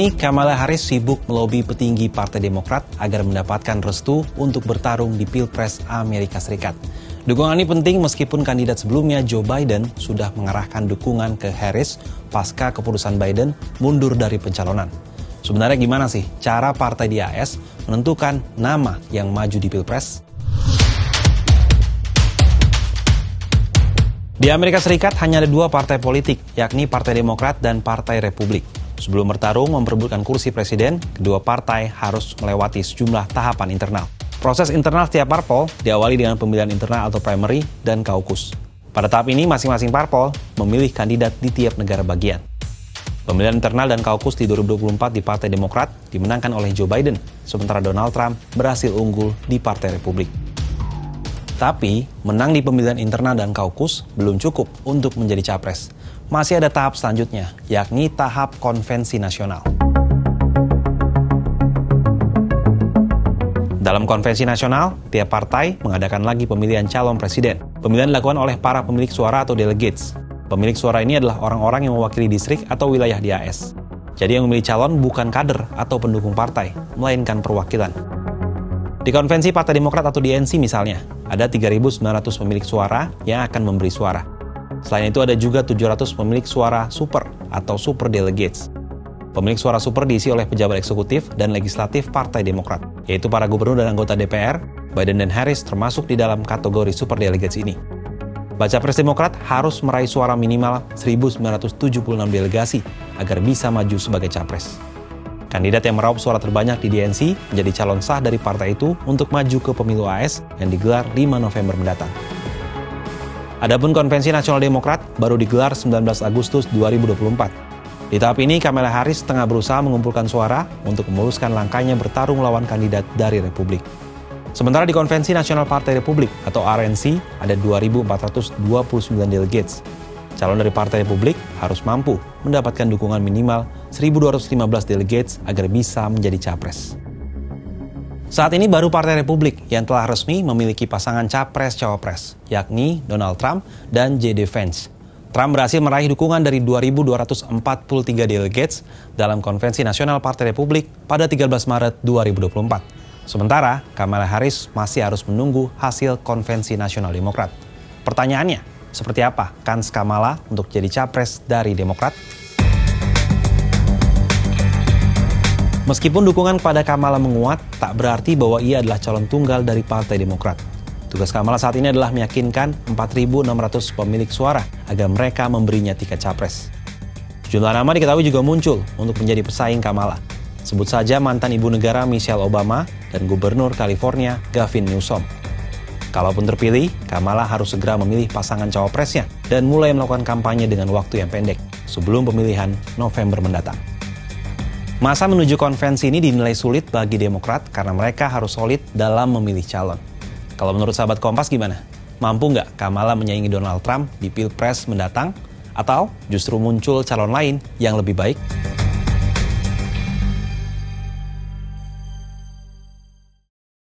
ini, Kamala Harris sibuk melobi petinggi Partai Demokrat agar mendapatkan restu untuk bertarung di Pilpres Amerika Serikat. Dukungan ini penting meskipun kandidat sebelumnya Joe Biden sudah mengarahkan dukungan ke Harris pasca keputusan Biden mundur dari pencalonan. Sebenarnya gimana sih cara partai di AS menentukan nama yang maju di Pilpres? Di Amerika Serikat hanya ada dua partai politik, yakni Partai Demokrat dan Partai Republik. Sebelum bertarung memperebutkan kursi presiden, kedua partai harus melewati sejumlah tahapan internal. Proses internal setiap parpol diawali dengan pemilihan internal atau primary dan caucus. Pada tahap ini, masing-masing parpol memilih kandidat di tiap negara bagian. Pemilihan internal dan caucus di 2024 di Partai Demokrat dimenangkan oleh Joe Biden, sementara Donald Trump berhasil unggul di Partai Republik. Tapi, menang di pemilihan internal dan caucus belum cukup untuk menjadi capres. Masih ada tahap selanjutnya, yakni tahap konvensi nasional. Dalam konvensi nasional, tiap partai mengadakan lagi pemilihan calon presiden. Pemilihan dilakukan oleh para pemilik suara atau delegates. Pemilik suara ini adalah orang-orang yang mewakili distrik atau wilayah di AS. Jadi yang memilih calon bukan kader atau pendukung partai, melainkan perwakilan. Di konvensi Partai Demokrat atau DNC misalnya, ada 3.900 pemilik suara yang akan memberi suara. Selain itu ada juga 700 pemilik suara super atau super delegates. Pemilik suara super diisi oleh pejabat eksekutif dan legislatif Partai Demokrat, yaitu para gubernur dan anggota DPR. Biden dan Harris termasuk di dalam kategori super delegates ini. Baca Pres Demokrat harus meraih suara minimal 1.976 delegasi agar bisa maju sebagai capres. Kandidat yang meraup suara terbanyak di DNC menjadi calon sah dari partai itu untuk maju ke pemilu AS yang digelar 5 November mendatang. Adapun Konvensi Nasional Demokrat baru digelar 19 Agustus 2024. Di tahap ini, Kamala Harris tengah berusaha mengumpulkan suara untuk memuluskan langkahnya bertarung lawan kandidat dari Republik. Sementara di Konvensi Nasional Partai Republik atau RNC ada 2.429 delegates. Calon dari Partai Republik harus mampu mendapatkan dukungan minimal 1.215 delegates agar bisa menjadi capres. Saat ini baru Partai Republik yang telah resmi memiliki pasangan capres-cawapres, yakni Donald Trump dan J.D. Vance. Trump berhasil meraih dukungan dari 2.243 delegates dalam Konvensi Nasional Partai Republik pada 13 Maret 2024. Sementara, Kamala Harris masih harus menunggu hasil Konvensi Nasional Demokrat. Pertanyaannya, seperti apa kans Kamala untuk jadi capres dari Demokrat? Meskipun dukungan kepada Kamala menguat, tak berarti bahwa ia adalah calon tunggal dari Partai Demokrat. Tugas Kamala saat ini adalah meyakinkan 4.600 pemilik suara agar mereka memberinya tiket capres. Sejumlah nama diketahui juga muncul untuk menjadi pesaing Kamala. Sebut saja mantan ibu negara Michelle Obama dan gubernur California Gavin Newsom. Kalaupun terpilih, Kamala harus segera memilih pasangan cawapresnya dan mulai melakukan kampanye dengan waktu yang pendek sebelum pemilihan November mendatang. Masa menuju konvensi ini dinilai sulit bagi Demokrat karena mereka harus solid dalam memilih calon. Kalau menurut sahabat Kompas gimana? Mampu nggak Kamala menyaingi Donald Trump di Pilpres mendatang? Atau justru muncul calon lain yang lebih baik?